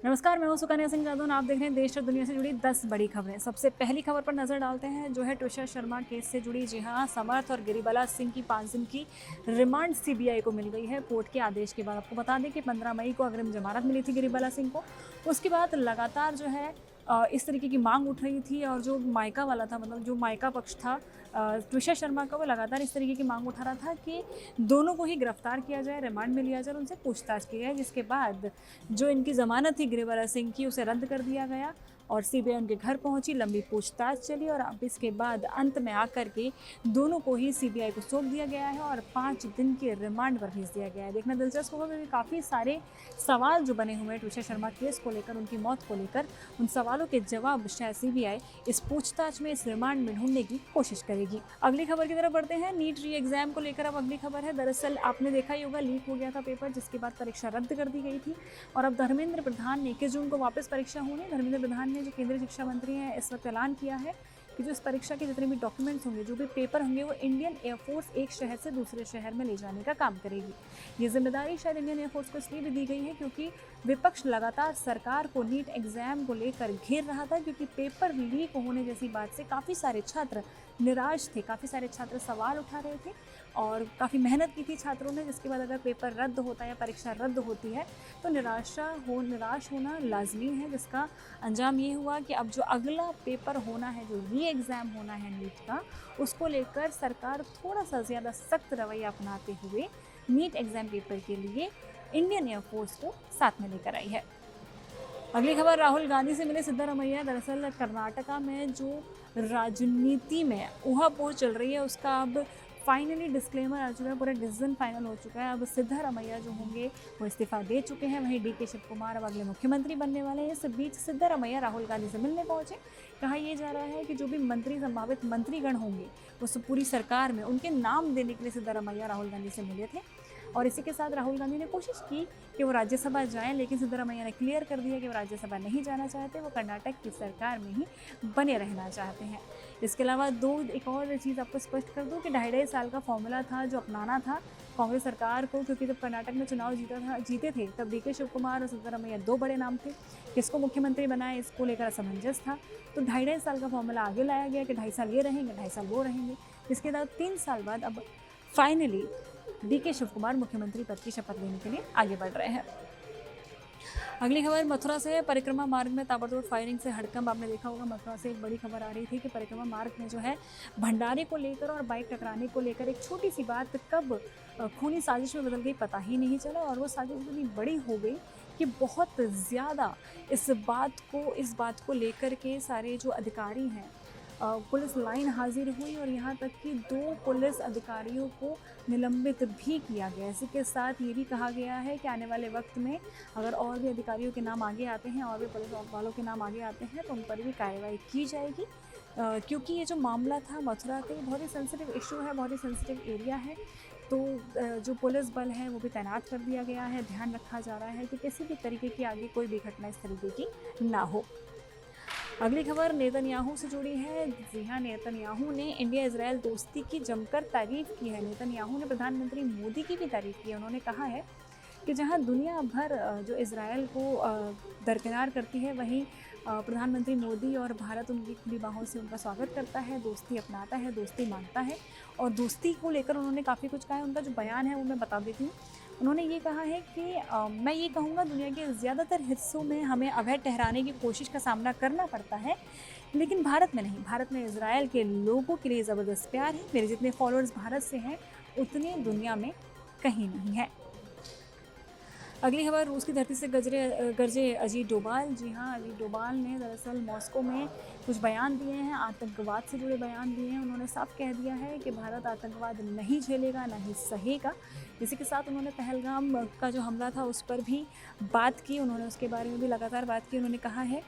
नमस्कार, मैं हूं सुकन्या सिंह जादौन। आप देख रहे हैं देश और दुनिया से जुड़ी 10 बड़ी खबरें। सबसे पहली खबर पर नजर डालते हैं जो है तुषार शर्मा केस से जुड़ी। जी हां, समर्थ और गिरिबाला सिंह की 5 दिन की रिमांड सीबीआई को मिल गई है कोर्ट के आदेश के बाद। आपको बता दें कि 15 मई को अग्रिम जमानत मिली थी गिरिबाला सिंह को। उसके बाद लगातार जो है इस तरीके की मांग उठ रही थी और जो मायका वाला था, मतलब जो मायका पक्ष था तुषार शर्मा का, वो लगातार इस तरीके की मांग उठा रहा था कि दोनों को ही गिरफ्तार किया जाए, रिमांड में लिया जाए और उनसे पूछताछ की जाए। जिसके बाद जो इनकी जमानत थी गिरिबाला सिंह की, उसे रद्द कर दिया गया और सीबीआई उनके घर पहुंची, लंबी पूछताछ चली और अब इसके बाद अंत में आकर के दोनों को ही सीबीआई को सौंप दिया गया है और 5 दिन के रिमांड पर भेज दिया गया है। देखना दिलचस्प होगा क्योंकि काफ़ी सारे सवाल जो बने हुए हैं तुषार शर्मा केस को लेकर, उनकी मौत को लेकर, उन सवालों के जवाब शायद सीबीआई इस पूछताछ में, इस रिमांड में ढूंढने की कोशिश करेगी। अगली खबर की तरफ बढ़ते हैं। नीट री एग्जाम को लेकर अब अगली खबर है। दरअसल आपने देखा ही होगा, लीक हो गया था पेपर, जिसके बाद परीक्षा रद्द कर दी गई थी और अब धर्मेंद्र प्रधान ने 21 जून को वापस परीक्षा होनी। धर्मेंद्र प्रधान ने, जो केंद्रीय शिक्षा मंत्री हैं, इस वक्त ऐलान किया है कि जो इस परीक्षा के जितने भी डॉक्यूमेंट्स होंगे, जो भी पेपर होंगे, वो इंडियन एयरफोर्स एक शहर से दूसरे शहर में ले जाने का काम करेगी। ये जिम्मेदारी शायद इंडियन एयरफोर्स को इसलिए भी दी गई है क्योंकि विपक्ष लगातार सरकार को नीट एग्जाम को लेकर घेर रहा था, क्योंकि पेपर लीक होने जैसी बात से काफ़ी सारे छात्र निराश थे, काफ़ी सारे छात्र सवाल उठा रहे थे और काफ़ी मेहनत की थी छात्रों ने। जिसके बाद अगर पेपर रद्द होता है या परीक्षा रद्द होती है तो निराश होना लाजमी है, जिसका अंजाम ये हुआ कि अब जो अगला पेपर होना है, जो री एग्ज़ाम होना है नीट का, उसको लेकर सरकार थोड़ा सा ज़्यादा सख्त रवैया अपनाते हुए नीट एग्ज़ाम पेपर के लिए इंडियन एयरफोर्स को साथ में लेकर आई है। अगली खबर राहुल गांधी से मिले सिद्धारमैया। दरअसल कर्नाटका में जो राजनीति में ऊहापोह चल रही है, उसका अब फाइनली डिस्क्लेमर आ चुका है, पूरा डिसीजन फाइनल हो चुका है। अब सिद्धारमैया जो होंगे वो इस्तीफा दे चुके हैं, वहीं डीके शिव कुमार अब अगले मुख्यमंत्री बनने वाले हैं। इस बीच सिद्धारमैया राहुल गांधी से मिलने पहुंचे। कहा यह जा रहा है कि जो भी मंत्री, संभावित मंत्रीगण होंगे, उस पूरी सरकार में उनके नाम देने के लिए सिद्धारमैया राहुल गांधी से मिले थे और इसी के साथ राहुल गांधी ने कोशिश की कि वो राज्यसभा जाएं, लेकिन सिद्धारमैया ने क्लियर कर दिया कि वो राज्यसभा नहीं जाना चाहते, वो कर्नाटक की सरकार में ही बने रहना चाहते हैं। इसके अलावा एक और चीज़ आपको स्पष्ट कर दूं कि 2.5 साल का फॉर्मूला था जो अपनाना था कांग्रेस सरकार को, क्योंकि जब कर्नाटक में चुनाव जीते थे तब डीके शिव कुमार और सिद्धारमैया 2 बड़े नाम थे। किसको मुख्यमंत्री बनाए, इसको लेकर असमंजस था, तो 2.5 साल का फॉर्मूला आगे लाया गया कि 2.5 साल ये रहेंगे, 2.5 साल वो रहेंगे। इसके बाद 3 साल बाद अब फाइनली डीके शिव कुमार मुख्यमंत्री पद की शपथ लेने के लिए आगे बढ़ रहे हैं। अगली खबर मथुरा से। परिक्रमा मार्ग में ताबड़तोड़ फायरिंग से हड़कंप। आपने देखा होगा, मथुरा से एक बड़ी खबर आ रही थी कि परिक्रमा मार्ग में जो है भंडारे को लेकर और बाइक टकराने को लेकर एक छोटी सी बात कब खूनी साजिश में बदल गई पता ही नहीं चला और वो साजिश इतनी बड़ी हो गई कि बहुत ज़्यादा इस बात को लेकर के सारे जो अधिकारी हैं, पुलिस लाइन हाजिर हुई और यहाँ तक कि 2 पुलिस अधिकारियों को निलंबित भी किया गया। इसी के साथ ये भी कहा गया है कि आने वाले वक्त में अगर और भी अधिकारियों के नाम आगे आते हैं, और भी पुलिस वालों के नाम आगे आते हैं, तो उन पर भी कार्रवाई की जाएगी। क्योंकि ये जो मामला था मथुरा का, बहुत ही सेंसिटिव इशू है, बहुत ही सेंसिटिव एरिया है, तो जो पुलिस बल है वो भी तैनात कर दिया गया है। ध्यान रखा जा रहा है कि किसी भी तरीके की आगे कोई भी घटना इस तरीके की ना हो। अगली खबर नेतन्याहू से जुड़ी है। जी हाँ, नेतन्याहू ने इंडिया इजराइल दोस्ती की जमकर तारीफ की है। नेतन्याहू ने प्रधानमंत्री मोदी की भी तारीफ की है। उन्होंने कहा है कि जहाँ दुनिया भर जो इजराइल को दरकिनार करती है, वहीं प्रधानमंत्री मोदी और भारत उनकी खुली बाहों से उनका स्वागत करता है, दोस्ती अपनाता है, दोस्ती मांगता है। और दोस्ती को लेकर उन्होंने काफ़ी कुछ कहा है। उनका जो बयान है वो मैं बता देती हूँ। उन्होंने ये कहा है कि मैं ये कहूँगा, दुनिया के ज़्यादातर हिस्सों में हमें अवैध ठहराने की कोशिश का सामना करना पड़ता है, लेकिन भारत में नहीं। भारत में इजराइल के लोगों के लिए ज़बरदस्त प्यार है। मेरे जितने फॉलोअर्स भारत से हैं उतने दुनिया में कहीं नहीं है। अगली खबर रूस की धरती से गरजे अजीत डोभाल। जी हाँ, अजीत डोभाल ने दरअसल मॉस्को में कुछ बयान दिए हैं, आतंकवाद से जुड़े बयान दिए हैं। उन्होंने साफ कह दिया है कि भारत आतंकवाद नहीं झेलेगा, ना ही सहेगा। इसी के साथ उन्होंने पहलगाम का जो हमला था उस पर भी बात की, उन्होंने उसके बारे में भी लगातार बात की। उन्होंने कहा है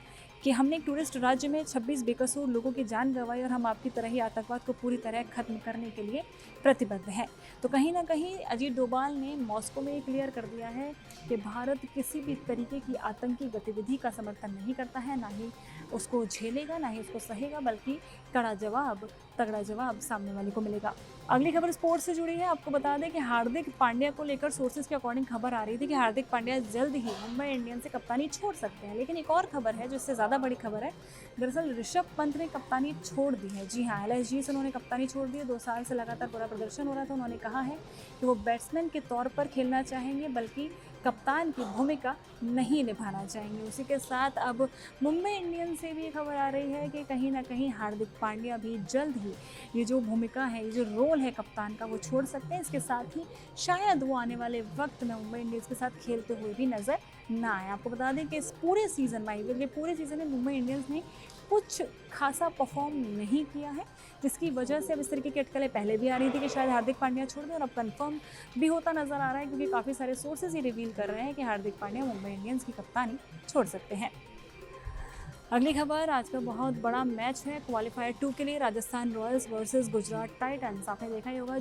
कि हमने एक टूरिस्ट राज्य में 26 बेकसूर लोगों की जान गंवाई और हम आपकी तरह ही आतंकवाद को पूरी तरह खत्म करने के लिए प्रतिबद्ध हैं। तो कहीं ना कहीं अजीत डोभाल ने मॉस्को में क्लियर कर दिया है कि भारत किसी भी तरीके की आतंकी गतिविधि का समर्थन नहीं करता है, ना ही उसको झेलेगा, ना ही उसको सहेगा, बल्कि कड़ा जवाब तगड़ा जवाब सामने वाले को मिलेगा। अगली खबर स्पोर्ट्स से जुड़ी है। आपको बता दें कि हार्दिक पांड्या को लेकर सोर्सेज के अकॉर्डिंग खबर आ रही थी कि हार्दिक पांड्या जल्द ही मुंबई इंडियंस से कप्तानी छोड़ सकते हैं। लेकिन एक और खबर है जो इससे ज़्यादा बड़ी खबर है। दरअसल ऋषभ पंत ने कप्तानी छोड़ दी है। जी हाँ, LSG से उन्होंने कप्तानी छोड़ दी है। 2 साल से लगातार बुरा प्रदर्शन हो रहा था। उन्होंने कहा है कि वो बैट्समैन के तौर पर खेलना चाहेंगे, बल्कि कप्तान की भूमिका नहीं निभाना चाहेंगे। उसी के साथ अब मुंबई इंडियंस से भी ये खबर आ रही है कि कहीं ना कहीं हार्दिक पांड्या भी जल्द ही ये जो भूमिका है, ये जो रोल है कप्तान का, वो छोड़ सकते हैं। इसके साथ ही शायद वो आने वाले वक्त में मुंबई इंडियंस के साथ खेलते हुए भी नज़र ना आए। आपको बता दें कि इस पूरे सीज़न में IPL के पूरे सीज़न में मुंबई इंडियंस ने कुछ खासा परफॉर्म नहीं किया है, जिसकी वजह से अब इस तरीके की अटकलें पहले भी आ रही थी कि शायद हार्दिक पांड्या छोड़ दें, और अब कंफर्म भी होता नजर आ रहा है क्योंकि काफ़ी सारे सोर्सेज ये रिवील कर रहे हैं कि हार्दिक पांड्या मुंबई इंडियंस की कप्तानी छोड़ सकते हैं। अगली खबर, आज का बहुत बड़ा मैच है क्वालिफायर 2 के लिए, Rajasthan Royals versus Gujarat Titans. आपने देखा ही होगा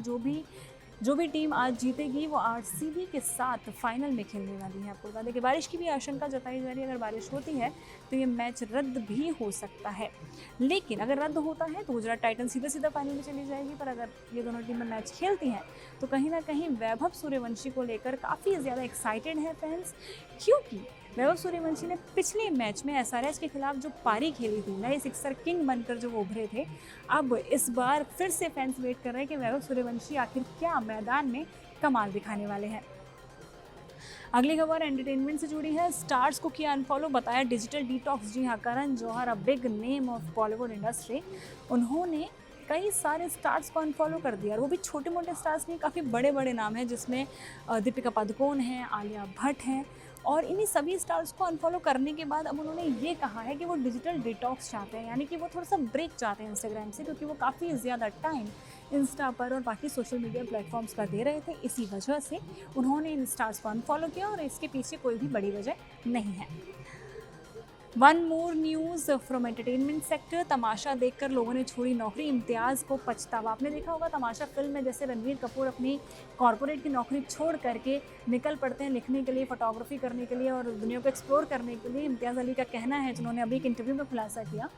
जो भी टीम आज जीतेगी वो RCB के साथ फाइनल में खेलने वाली है। आपको बता दें कि बारिश की भी आशंका जताई जा रही है। अगर बारिश होती है तो ये मैच रद्द भी हो सकता है। लेकिन अगर रद्द होता है तो गुजरात टाइटंस सीधा फाइनल में चली जाएगी। पर अगर ये दोनों टीमें मैच खेलती हैं तो कहीं ना कहीं वैभव सूर्यवंशी को लेकर काफ़ी ज़्यादा एक्साइटेड है फैंस, क्योंकि वैभव सूर्यवंशी ने पिछले मैच में SRH के खिलाफ जो पारी खेली थी, नए सिक्सर किंग बनकर जो वो उभरे थे, अब इस बार फिर से फैंस वेट कर रहे हैं कि वैभव सूर्यवंशी आखिर क्या मैदान में कमाल दिखाने वाले हैं। अगली खबर एंटरटेनमेंट से जुड़ी है। स्टार्स को किया अनफॉलो, बताया डिजिटल डिटॉक्स। जी हाँ, Karan Johar, a big name of Bollywood industry, उन्होंने कई सारे स्टार्स को अनफॉलो कर दिया, और वो भी छोटे मोटे स्टार्स नहीं, काफ़ी बड़े बड़े नाम हैं, जिसमें दीपिका पादुकोण हैं, आलिया भट्ट हैं। और इन्हीं सभी स्टार्स को अनफॉलो करने के बाद अब उन्होंने ये कहा है कि वो डिजिटल डिटॉक्स चाहते हैं, यानी कि वो थोड़ा सा ब्रेक चाहते हैं इंस्टाग्राम से, क्योंकि वो काफ़ी ज़्यादा टाइम इंस्टा पर और बाकी सोशल मीडिया प्लेटफॉर्म्स पर दे रहे थे। इसी वजह से उन्होंने इन स्टार्स को अनफॉलो किया, और इसके पीछे कोई भी बड़ी वजह नहीं है। One more news from entertainment sector. तमाशा देखकर लोगों ने छोड़ी नौकरी, इम्तियाज़ को पछतावा। आपने देखा होगा तमाशा फिल्म में जैसे रणवीर कपूर अपनी कॉर्पोरेट की नौकरी छोड़ करके निकल पड़ते हैं लिखने के लिए, फोटोग्राफी करने के लिए और दुनिया को एक्सप्लोर करने के लिए। इम्तियाज़ अली का कहना है, जिन्होंने अभी एक इंटरव्यू में खुलासा किया,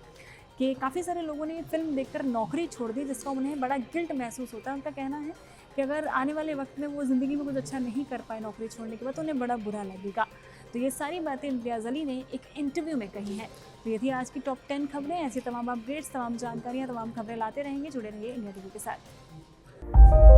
कि काफ़ी सारे लोगों ने ये फिल्म देखकर नौकरी छोड़ दी, जिसका उन्हें बड़ा गिल्ट महसूस होता है। उनका कहना है कि अगर आने वाले वक्त में वो ज़िंदगी में कुछ अच्छा नहीं कर पाए नौकरी छोड़ने के बाद, तो उन्हें बड़ा बुरा लगेगा। तो ये सारी बातें इम्तियाज़ अली ने एक इंटरव्यू में कही हैं। तो ये थी आज की टॉप 10 खबरें। ऐसी तमाम अपडेट्स, तमाम जानकारियाँ, तमाम खबरें लाते रहेंगे। जुड़े रहिए इंडिया TV के साथ।